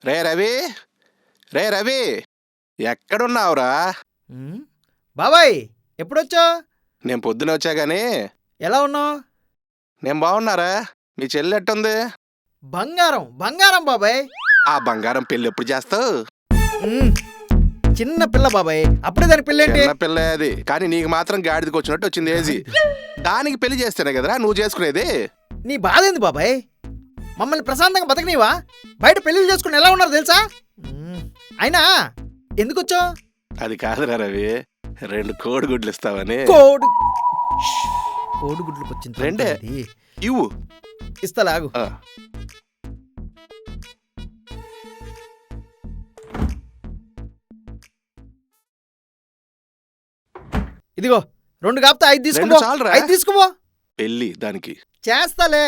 రే రవి, రే రవి, ఎక్కడున్నావురా? బాబాయ్ ఎప్పుడొచ్చా? నేను పొద్దున వచ్చా గానీ ఎలా ఉన్నావు? నేను బాగున్నారా? మీ చెల్లి ఎట్టుంది? బంగారం బంగారం బాబాయ్. ఆ బంగారం పెళ్ళి ఎప్పుడు చేస్తావు? చిన్న పిల్ల బాబాయ్, అప్పుడే దాని పెళ్ళేంటి? చిన్న పిల్ల అది, కానీ నీకు మాత్రం గాడిదకి వచ్చినట్టు వచ్చింది ఏజీ. దానికి పెళ్లి చేస్తేనే కదరా నువ్వు చేసుకునేది. నీ బాధ ఏంది బాబాయ్? మమ్మల్ని ప్రశాంతంగా బతకనివా? బయట పెళ్లిళ్ళు చేసుకుని ఎలా ఉన్నారు తెలుసా? అయినా ఎందుకు వచ్చావు? అది కాదురా రవి, 2 కోడిగుడ్లు ఇస్తావని. కోడిగుడ్లకు వచ్చింది రెండే ఇవ్వు. ఇస్తా లాగు. ఇదిగో 2 కాపుతా 5 తీసుకో. 5 తీసుకో. పెళ్ళి దానికి చేస్తాలే.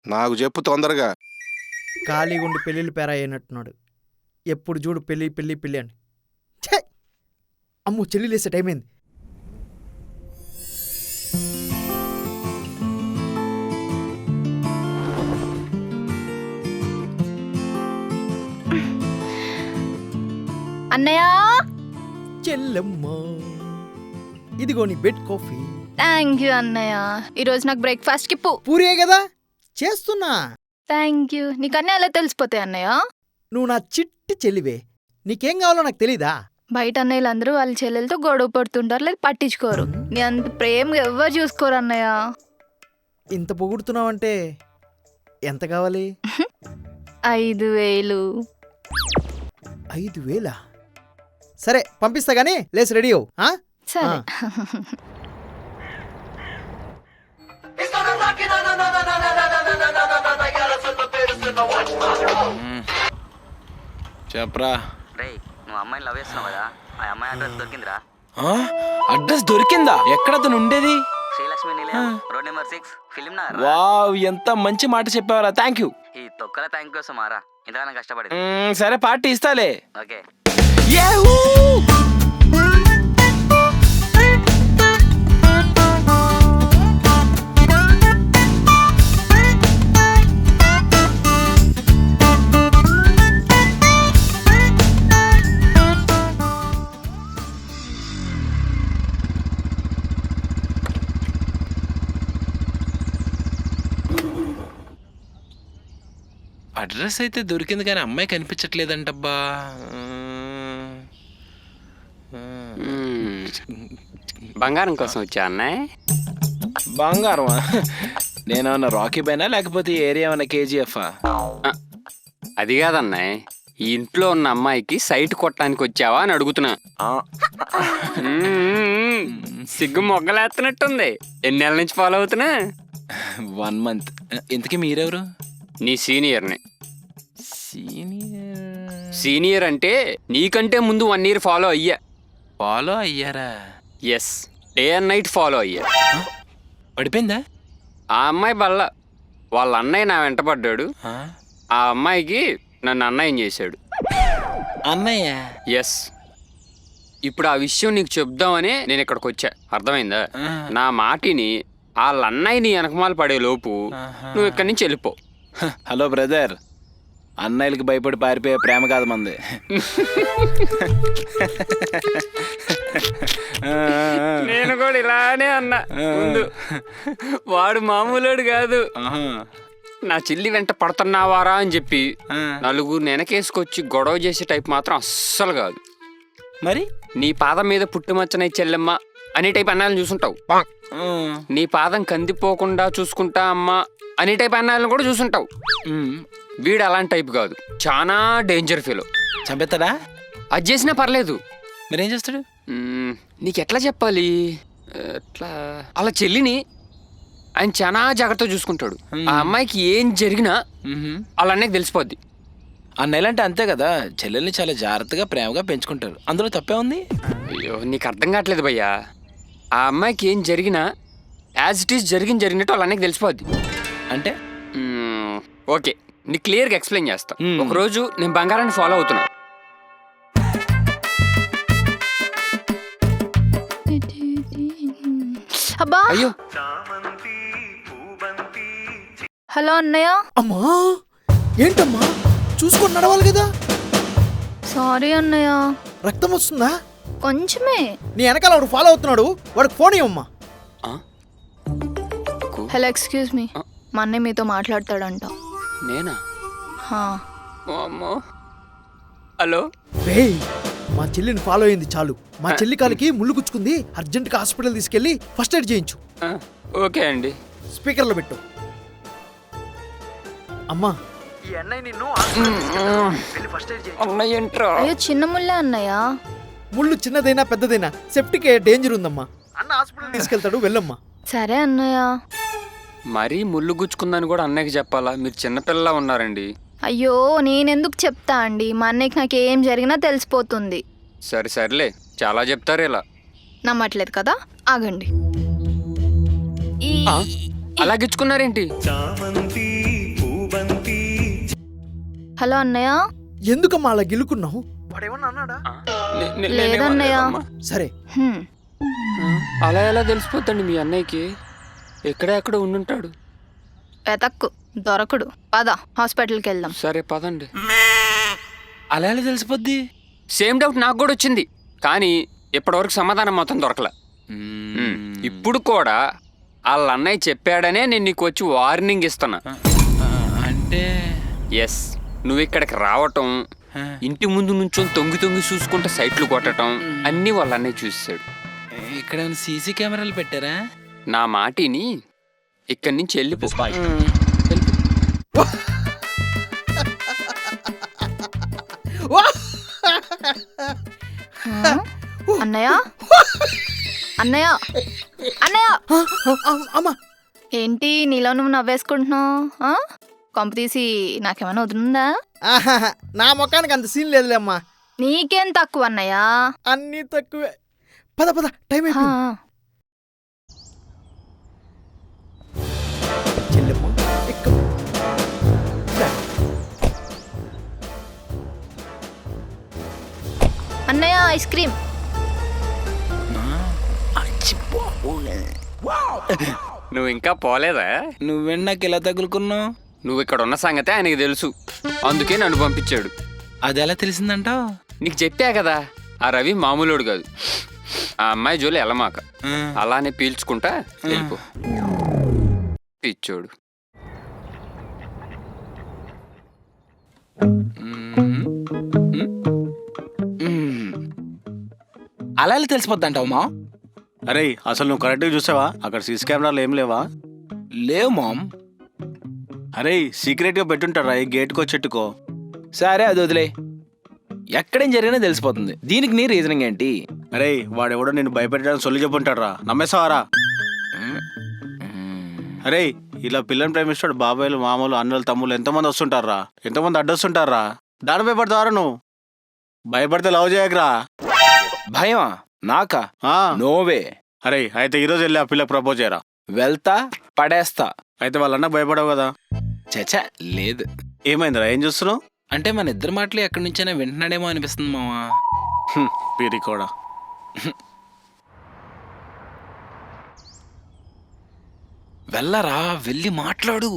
నాకు చెప్పు తొందరగా. ఖాళీగుండి పెళ్ళిళ్ళు పేరా అయినట్టున్నాడు. ఎప్పుడు చూడు పెళ్ళి పెళ్ళి పెళ్ళి అని. అమ్ము చెల్లి లేసే టైం అయింది. అన్నయ్య, చెల్లమ్మ ఇదిగో నీ బెడ్ కాఫీ. థ్యాంక్ యూ అన్నయ్య. ఈరోజు నాకు బ్రేక్ఫాస్ట్ కి పూరియే కదా చేస్తున్నా. Thank you. నీకన్నీ అలా తెలిసిపోతాయి అన్నయ్య. నువ్వు నా చిట్టి చెల్లివే, నీకేం కావాలో నాకు తెలీదా? బయట అన్నయ్యలందరూ వాళ్ళ చెల్లెలతో గొడవ పడుతుంటారు, లేదు పట్టించుకోరు. నీ అంత ప్రేమగా ఎవ్వరు చూసుకోరు అన్నయ్య. ఇంత పొగుడుతున్నావంటే ఎంత కావాలి? 5,000. 5,000? సరే పంపిస్తా గానీ లేసి రెడీ అవు. సరే. చెప్పరా. నువ్వు అమ్మాయిని లవ్ చేస్తున్నావు కదా, ఆ అమ్మాయి అడ్రస్ దొరికిందిరా. అడ్రస్ దొరికిందా? ఎక్కడ అతను ఉండేది? శ్రీలక్ష్మి నిలయం, road number 6, film Nagar. Wow, ఎంత మంచి మాట చెప్పావరా. Thank you. ఈ తొక్కల థ్యాంక్ కోసం మారా ఇంతగానో కష్టపడింది. సరే పార్టీ ఇస్తాలే. ఓకే. అడ్రస్ అయితే దొరికింది కానీ అమ్మాయి కనిపించట్లేదంటబ్బా. బంగారం కోసం వచ్చా అన్నయ్య? బంగారమా? నేనేమన్నా రాకీ బైనా లేకపోతే ఏరియా ఏమన్నా కేజీఎఫా? అది కాదన్నయ్య, ఈ ఇంట్లో ఉన్న అమ్మాయికి సైట్ కొట్టడానికి వచ్చావా అని అడుగుతున్నా. సిగ్గు మొగ్గలేస్తున్నట్టుంది. ఎన్ని నెలల నుంచి ఫాలో అవుతున్నా? 1 month. ఇంతకీ మీరెవరు? నీ సీనియర్ని. సీనియర్ అంటే నీకంటే ముందు 1 year ఫాలో అయ్యా. ఫాలో అయ్యారా? Yes, day and night follow అయ్యా. పడిపోయిందా? ఆ అమ్మాయి బల్ల వాళ్ళ అన్నయ్య నా వెంట పడ్డాడు. ఆ అమ్మాయికి నన్ను అన్నయ్యం చేశాడు. అన్నయ్య? ఎస్. ఇప్పుడు ఆ విషయం నీకు చెప్దామని నేను ఇక్కడికి వచ్చా, అర్థమైందా? నా మాటిని వాళ్ళ అన్నయ్యని వెనకమాల పడే లోపు నువ్వు ఇక్కడి నుంచి వెళ్ళిపో. హలో బ్రదర్, అన్నయ్యలకి భయపడి పారిపోయే ప్రేమ కాదు మంది. నేను కూడా ఇలానే అన్నా ముందు. వాడు మామూలుడు కాదు. నా చెల్లి వెంట పడుతున్నావారా అని చెప్పి నలుగురు వెనకేసుకొచ్చి గొడవ చేసే టైప్ మాత్రం అస్సలు కాదు. మరి నీ పాదం మీద పుట్టుమచ్చనై చెల్లెమ్మ అనే టైప్ అన్నాలను చూసుంటావు. నీ పాదం కందిపోకుండా చూసుకుంటా అమ్మా అనే టైప్ అన్నాలను కూడా చూసుంటావు. వీడు అలాంటి టైప్ కాదు, చాలా డేంజర్ ఫీల్. చంపేస్తాడా? అది చేసినా పర్లేదు. మరేం చేస్తాడు? నీకెట్లా చెప్పాలి, ఎట్లా అలా చెల్లిని ఆయన చాలా జాగ్రత్తగా చూసుకుంటాడు. ఆ అమ్మాయికి ఏం జరిగినా వాళ్ళ అన్నయ్యకి తెలిసిపోద్ది. అన్నయ్యలంటే అంతే కదా, చెల్లెల్ని చాలా జాగ్రత్తగా ప్రేమగా పెంచుకుంటారు. అందులో తప్పే ఉంది? అయ్యో, నీకు అర్థం కావట్లేదు భయ్యా. ఆ అమ్మాయికి ఏం జరిగినా యాజ్ ఇట్ ఈస్ జరిగినట్టు వాళ్ళ అన్నయ్యకి తెలిసిపోద్ది. అంటే ఓకే, నీకు క్లియర్గా ఎక్స్ప్లెయిన్ చేస్తా. ఒకరోజు నేను బంగారాన్ని ఫాలో అవుతున్నా. అబ్బా, అయ్యో, హలో అన్నయ్య. అమ్మా ఏంటమ్మా చూసుకొని నడవాలి కదా. సారీ అన్నయ్య. రక్తం వస్తుందా? కొంచెమే. నీ వెనకాల వాడు ఫాలో అవుతున్నాడు, వాడికి ఫోన్ ఇవ్వమ్మా. Hello, excuse me. మా అన్నయ్య మీతో మాట్లాడతాడంట. నేనా? హా. అమ్మో. హలో. రేయ్, మా చెల్లిని ఫాలో అయింది చాలు. మా చెల్లి కాలికి ముళ్ళు గుచ్చుకుంది, అర్జెంట్గా హాస్పిటల్ తీసుకెళ్లి ఫస్ట్ ఎయిడ్ చేయించు. ఓకే అండి. స్పీకర్లో పెట్టు. అమ్మా, ఈ అన్నయ్య నిన్ను ఫస్ట్ ఎయిడ్ చేయించు. అన్నయ్య ఏంట్రా? అయ్యో, చిన్న ముల్లే అన్నయ్య. ముళ్ళు చిన్నదైనా పెద్దదైనా సెప్టిక్ డేంజర్ ఉందమ్మా. అన్న హాస్పిటల్ తీసుకెళ్తాడు, వెళ్ళమ్మా. సరే అన్నయ్య. మరీ ముళ్ళు గుచ్చుకుందని కూడా అన్నయ్యకి చెప్పాలా? మీరు చిన్నపిల్లలా ఉన్నారండి. అయ్యో, నేనెందుకు చెప్తా అండి? మా అన్నయ్యకి నాకు ఏం జరిగినా తెలిసిపోతుంది. సర్లే, చాలా చెప్తారు ఇలా. నమ్మట్లేదు కదా? ఆగండి. అలా గిచ్చుకున్నారేంటి? హలో అన్నయ్య. ఎందుకమ్మా అలా గిలుకున్నావు? వాడేమన్నా అన్నాడా? లేదన్నయ్య. సరే, అలా ఎలా తెలిసిపోతండి మీ అన్నయ్యకి? ఎక్కడెక్కడ ఉండుంటాడు. వెతక్కు, దొరకడు. పద, హాస్పిటల్కి వెళ్దాం. సరే పదండి. అలా ఎలా తెలిసిపోద్ది? సేమ్ డౌట్ నాకు కూడా వచ్చింది, కానీ ఇప్పటివరకు సమాధానం మొత్తం దొరకలే. ఇప్పుడు కూడా వాళ్ళ అన్నయ్య చెప్పాడనే నేను నీకు వచ్చి వార్నింగ్ ఇస్తున్నా. అంటే ఎస్, నువ్వు ఇక్కడికి రావటం, ఇంటి ముందు నుంచొని తొంగి చూసుకుంటే సైట్లు కొట్టడం అన్నీ వాళ్ళ అన్నయ్య చూసాడు. ఇక్కడ సీసీ కెమెరాలు పెట్టారా? నా మాటిని ఇక్కడి నుంచి వెళ్ళిపో. అన్నయ్య, అన్నయ్య, అన్నయ్య. అమ్మా, ఏంటి నీలో నువ్వు నవ్వేసుకుంటున్నావు? కొంప తీసి నాకేమైనా వదులుందా? నా ముఖానికి అంత సీన్ లేదులేమ్మా. నీకేం తక్కువ అన్నయ్య? అన్నీ తక్కువే. పద పద, టైం అయిపోయింది. చెల్లెమ్మ, ఎక్కు. అన్నయ్య, ఐస్ క్రీమ్. నువ్వు ఇంకా పోలేదా? నువ్వేంటి నాకు ఇలా తగులుకున్నావు? నువ్వు ఇక్కడ ఉన్న సంగతే ఆయనకి తెలుసు, అందుకే నన్ను పంపించాడు. అది ఎలా తెలిసిందంటావు? నీకు చెప్పా కదా, ఆ రవి మామూలుడు కాదు. ఆ అమ్మాయి జోలి ఎలమాక, అలానే పీల్చుకుంటా వెళ్ళిపో. పిచ్చోడు. అలా ఎలా తెలిసిపోద్ది అంటావు మా? అరే, అసలు నువ్వు కరెక్ట్గా చూసావా? అక్కడ సీసీ కెమెరాలు ఏం లేవా? లేవు మామ్. అరే, సీక్రెట్గా పెట్టుంటారా ఈ గేట్కి వచ్చేట్టుకో. సరే, అది వదిలే. ఎక్కడేం జరిగినా తెలిసిపోతుంది. దీనికి నీ రీజనింగ్ ఏంటి? అరే, వాడెవడో నిన్ను భయపెట్టడానికి సొల్లు చెప్పుంటారా? నమ్మేసావారా? అరే, ఇలా పిల్లని ప్రేమిస్తాడు బాబాయ్లు, మామూలు, అన్నలు, తమ్ముళ్ళు ఎంతమంది వస్తుంటారా? ఎంతమంది అడ్డొస్తుంటారా? దాని భయపడతావరా నువ్వు? భయపడితే లవ్ చేయకరా. భయమా? నాకా? నోవే. అరే, అయితే ఈరోజు వెళ్ళి ఆ పిల్లకి ప్రపోజ్ చేయరా. వెళ్తా, పడేస్తా. అయితే వాళ్ళన్నా భయపడవు కదా? చచా, లేదు. ఏమైందిరా, ఏం చూస్తున్నావు? అంటే మన ఇద్దరు మాటలు ఎక్కడి నుంచైనా వింటున్నాడేమో అనిపిస్తుంది మావా. పీరి కూడా. వెళ్ళరా, వెళ్ళి మాట్లాడు.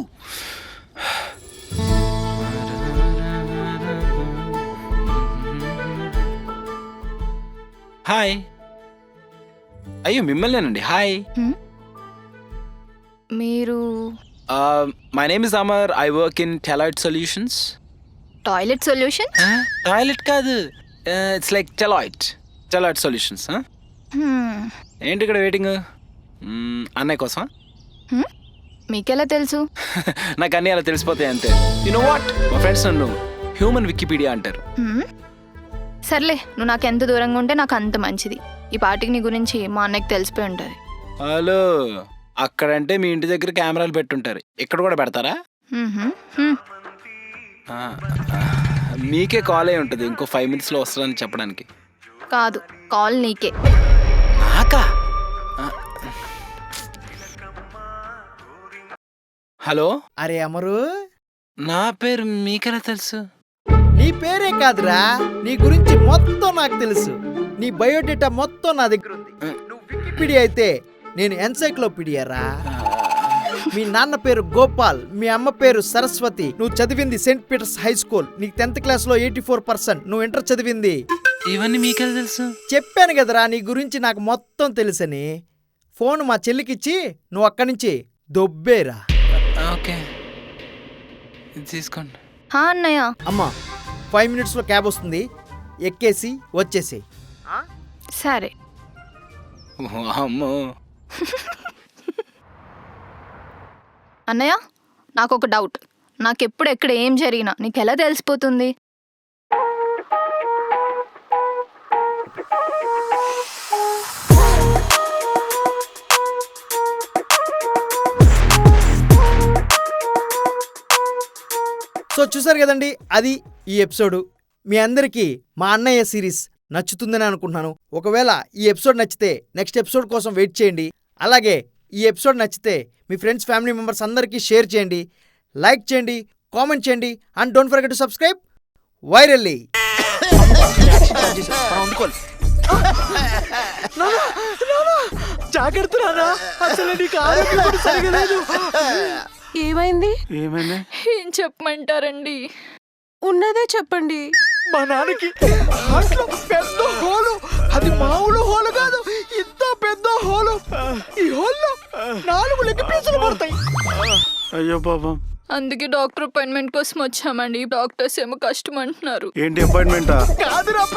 హాయ్. అయ్యో, మిమ్మల్నేనండి. హాయ్. మీరు? My name is Amar. I work in Teloid solutions. Toilet solution? Toilet కాదు, ఇట్స్ లైక్ టెలాయిడ్ సొల్యూషన్స్. ఏంటి ఇక్కడ వెయిటింగ్? అన్నయ్య కోసం. మీకెలా తెలుసు? నాకు అన్నీ అలా తెలిసిపోతాయి అంతే. యు నో వాట్, మా ఫ్రెండ్స్ నన్ను హ్యూమన్ వికీపీడియా అంటారు. సర్లే, నువ్వు నాకు ఎంత దూరంగా ఉంటే నాకు అంత మంచిది. ఈ పార్టీకి నీ గురించి మా అన్నయ్యకి తెలిసిపోయి ఉంటుంది. హలో, అక్కడంటే మీ ఇంటి దగ్గర కెమెరాలు పెట్టుంటారు, ఇక్కడ కూడా పెడతారా? మీకే కాల్ అయి ఉంటుంది, ఇంకో 5 minutesలో వస్తుందని చెప్పడానికి. కాదు, కాల్ నీకే. నాకా? హలో. అరే అమరు, నా పేరు మీకెలా తెలుసు? నీ పేరే కాదురా, నీ గురించి మొత్తం నాకు తెలుసు. నీ బయోడేటా మొత్తం నా దగ్గర ఉంది. నువ్వు వికీపీడియా అయితే నేను ఎన్సైక్లోపీడియా రా. మీ నాన్న పేరు గోపాల్, మీ అమ్మ పేరు సరస్వతి, నువ్వు చదివింది సెయింట్ పీటర్స్ హై స్కూల్, నీకు 10th క్లాస్లో 84%, నువ్వు ఇంటర్ చదివింది. ఇవన్నీ మీకే తెలుసు? చెప్పాను కదరా నీ గురించి నాకు మొత్తం తెలుసని. ఫోన్ మా చెల్లికిచ్చి నువ్వు అక్కడి నుంచి దొబ్బేరా. ఓకే తీసుకోండి. హా అన్నయ్య. అమ్మా 5 minutesలో క్యాబ్ వస్తుంది, ఎక్కేసి వచ్చేసి. సరే. అమ్మో. అన్నయ్య నాకు ఒక డౌట్. నాకెప్పుడు ఎక్కడ ఏం జరిగినా నీకు ఎలా తెలిసిపోతుంది? సో చూసారు కదండి, అది ఈ ఎపిసోడు. మీ అందరికీ మా అన్నయ్య సిరీస్ నచ్చుతుందని అనుకుంటున్నాను. ఒకవేళ ఈ ఎపిసోడ్ నచ్చితే నెక్స్ట్ ఎపిసోడ్ కోసం వెయిట్ చేయండి. అలాగే ఈ ఎపిసోడ్ నచ్చితే మీ ఫ్రెండ్స్, ఫ్యామిలీ మెంబర్స్ అందరికీ షేర్ చేయండి, లైక్ చేయండి, కామెంట్ చేయండి. And don't forget to subscribe virally. జాగ్రత్త నాన్న, అసలు నీకు ఆరోగ్యం కూడా సరిగా లేదు. ఏమైంది? ఏమైంది? ఏం చెప్పమంటారండి? ఉన్నదే చెప్పండి. మా నాన్నకి హార్ట్లో పెద్ద హోలు, అది మామూలు హోలు కాదు, ఇంత పెద్ద హోలు. ఈ హోల్లో 4 లెగ్ పీసులు పడతాయి. అయ్యో పాపం. అందుకే డాక్టర్ అపాయింట్మెంట్ కోసం వచ్చామండి. డాక్టర్స్ ఏమో కష్టం అంటున్నారు. ఏంటి అపాయింట్మెంటా? కాదురా